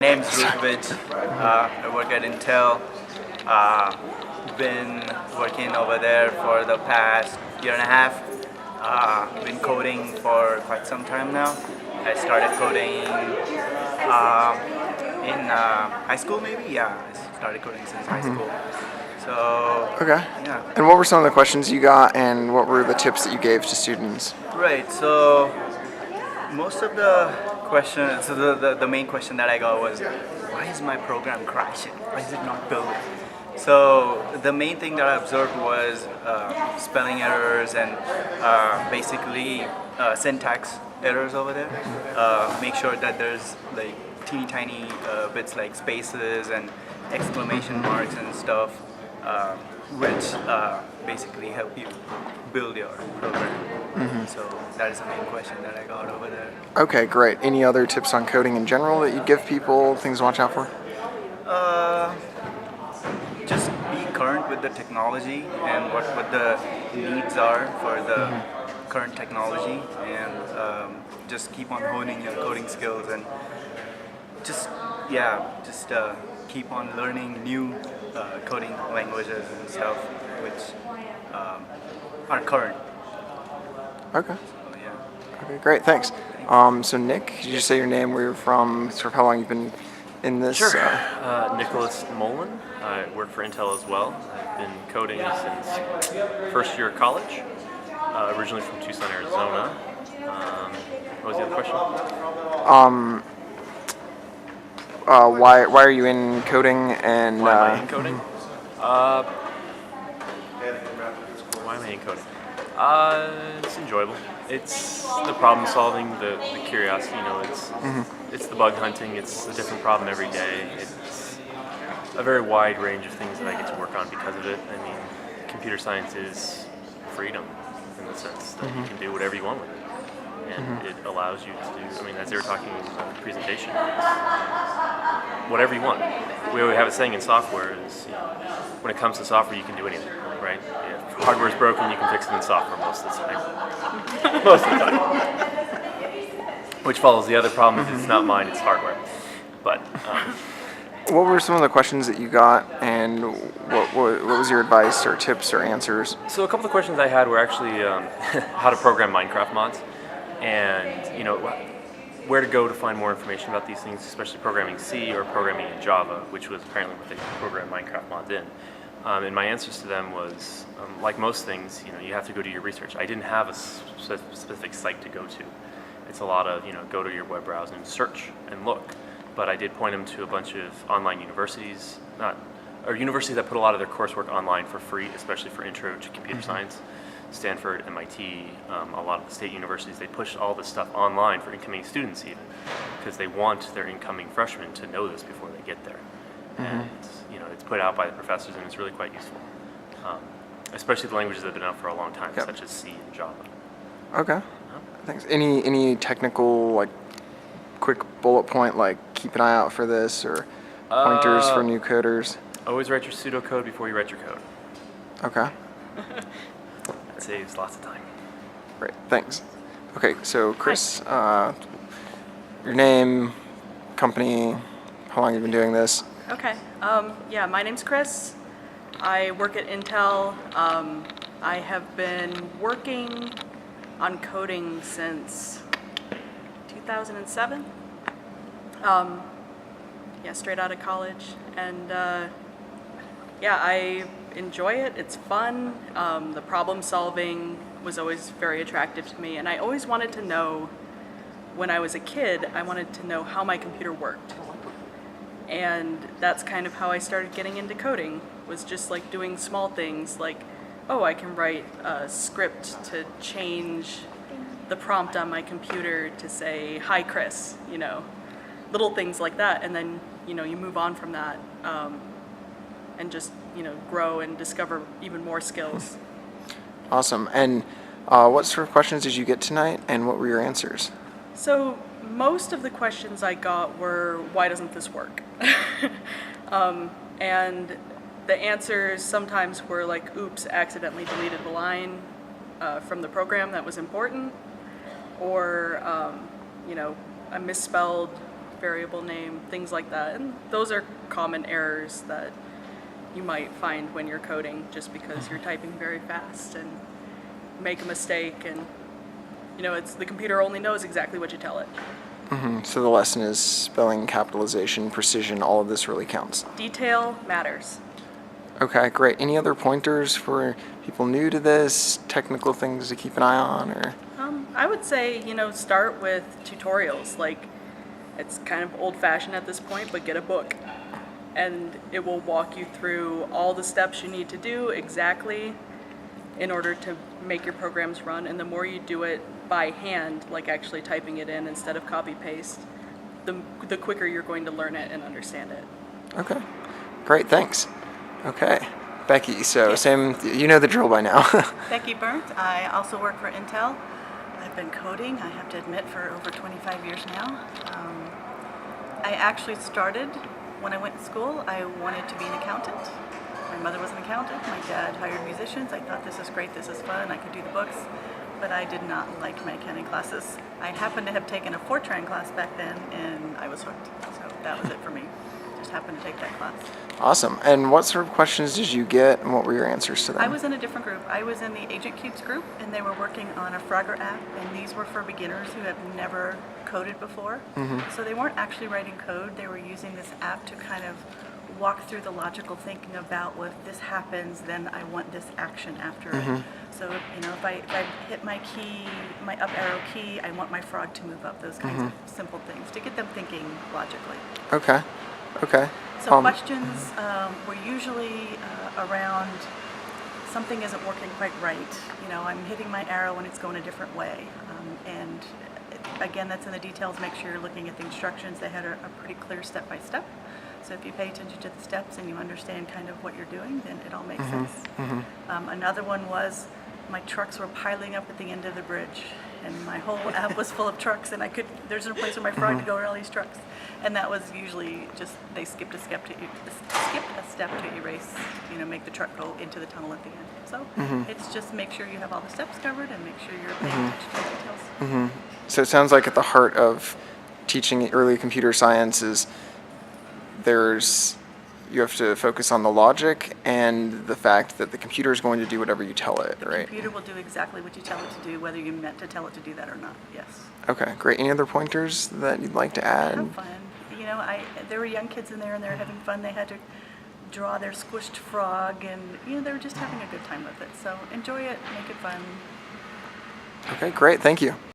Name's Rutwich. I work at Intel. Been working over there for the past year and a half. Been coding for quite some time now. I started coding in high school, maybe. Yeah, I started coding since high school. So Okay. yeah. And what were some of the questions you got, and what were the tips that you gave to students? Right. So most of the questions, so the main question that I got was, why is my program crashing? Why is it not building? So the main thing that I observed was spelling errors and basically syntax errors over there. Make sure that there's like teeny tiny bits like spaces and exclamation marks and stuff, which basically help you build your program. So that is the main question that I got over there. Okay, great. Any other tips on coding in general that you'd give people, things to watch out for? Just be current with the technology and what the needs are for the current technology, and just keep on honing your coding skills, and just keep on learning new coding languages and stuff which are current. Okay. So, yeah. Okay, great. Thanks. So Nick, could you just say your name, where you're from, sort of how long you've been in this? Sure. Nicholas Mullen. I work for Intel as well. I've been coding since first year of college. Originally from Tucson, Arizona. What was the other question? Why are you in coding, and Why am I in coding? Why am I in coding? It's enjoyable. It's the problem solving, the curiosity. You know, it's the bug hunting. It's a different problem every day. It's a very wide range of things that I get to work on because of it. I mean, computer science is freedom in the sense that you can do whatever you want with it, and it allows you to do. I mean, as they were talking in the presentation, whatever you want. We have a saying in software is, when it comes to software, you can do anything, right? If hardware's broken, you can fix it in software most of the time. Most of the time. Which follows the other problem is it's not mine, it's hardware. But what were some of the questions that you got, and what was your advice or tips or answers? so a couple of questions I had were actually how to program Minecraft mods, and where to go to find more information about these things, especially programming C or programming in Java, which was apparently what they program Minecraft mods in. And my answers to them was, like most things, you have to go do your research. I didn't have a specific site to go to. It's a lot of, go to your web browser and search and look. But I did point them to a bunch of online universities, universities that put a lot of their coursework online for free, especially for intro to computer science. Stanford, MIT, a lot of the state universities, they push all this stuff online for incoming students even, because they want their incoming freshmen to know this before they get there. And it's put out by the professors, and it's really quite useful, especially the languages that have been out for a long time, such as C and Java. Okay. Thanks. Any technical, quick bullet point, keep an eye out for this, or pointers for new coders? Always write your pseudocode before you write your code. Okay. That saves lots of time. Great. Thanks. Okay. So Chris, your name, company, how long you've been doing this? Okay. My name's Chris. I work at Intel. I have been working on coding since 2007. Straight out of college. And I enjoy it. It's fun. The problem solving was always very attractive to me. And I always wanted to know, when I was a kid, I wanted to know how my computer worked. And that's kind of how I started getting into coding, was just doing small things like, I can write a script to change the prompt on my computer to say, "Hi, Chris," little things like that. And then, you move on from that and just, grow and discover even more skills. Awesome. And what sort of questions did you get tonight, and what were your answers? So most of the questions I got were, why doesn't this work? And the answers sometimes were like, oops, accidentally deleted the line from the program that was important, or I misspelled variable name, things like that. And those are common errors that you might find when you're coding, just because you're typing very fast and make a mistake, and it's the computer only knows exactly what you tell it. So the lesson is spelling, capitalization, precision, all of this really counts. Detail matters. Okay, great. Any other pointers for people new to this, technical things to keep an eye on, or? I would say, start with tutorials. Like, it's kind of old-fashioned at this point, but get a book. And it will walk you through all the steps you need to do exactly in order to make your programs run. And the more you do it by hand, like actually typing it in instead of copy-paste, the quicker you're going to learn it and understand it. Okay, great, thanks. Okay, Becky, so same, you know the drill by now. Becky Burnt. I also work for Intel. I've been coding, I have to admit, for over 25 years now. I actually started when I went to school. I wanted to be an accountant. My mother was an accountant. My dad hired musicians. I thought, this is great, this is fun, I could do the books. But I did not like my accounting classes. I happened to have taken a Fortran class back then, and I was hooked. So that was it for me. Just happened to take that class. Awesome. And what sort of questions did you get, and what were your answers to them? I was in a different group. I was in the Agent Cubes group, and they were working on a Frogger app, and these were for beginners who have never coded before. So they weren't actually writing code. They were using this app to kind of walk through the logical thinking about, well, if this happens, then I want this action after it. So, if I hit my key, my up arrow key, I want my frog to move up, those kinds of simple things to get them thinking logically. Okay. So questions were usually around something isn't working quite right. I'm hitting my arrow and it's going a different way. And again, that's in the details. Make sure you're looking at the instructions. They had a pretty clear step-by-step. So if you pay attention to the steps and you understand kind of what you're doing, then it all makes sense. Another one was my trucks were piling up at the end of the bridge, and my whole app was full of trucks, and there's no place for my frog to go around all these trucks. And that was usually just, they skipped a step to erase, make the truck go into the tunnel at the end. So it's just make sure you have all the steps covered and make sure you're paying attention to the details. So it sounds like at the heart of teaching early computer science is you have to focus on the logic and the fact that the computer is going to do whatever you tell it, right? The computer will do exactly what you tell it to do, whether you meant to tell it to do that or not, yes. Okay, great. Any other pointers that you'd like to add? Have fun. There were young kids in there and they were having fun. They had to draw their squished frog, and they were just having a good time with it. So enjoy it, make it fun. Okay, great. Thank you.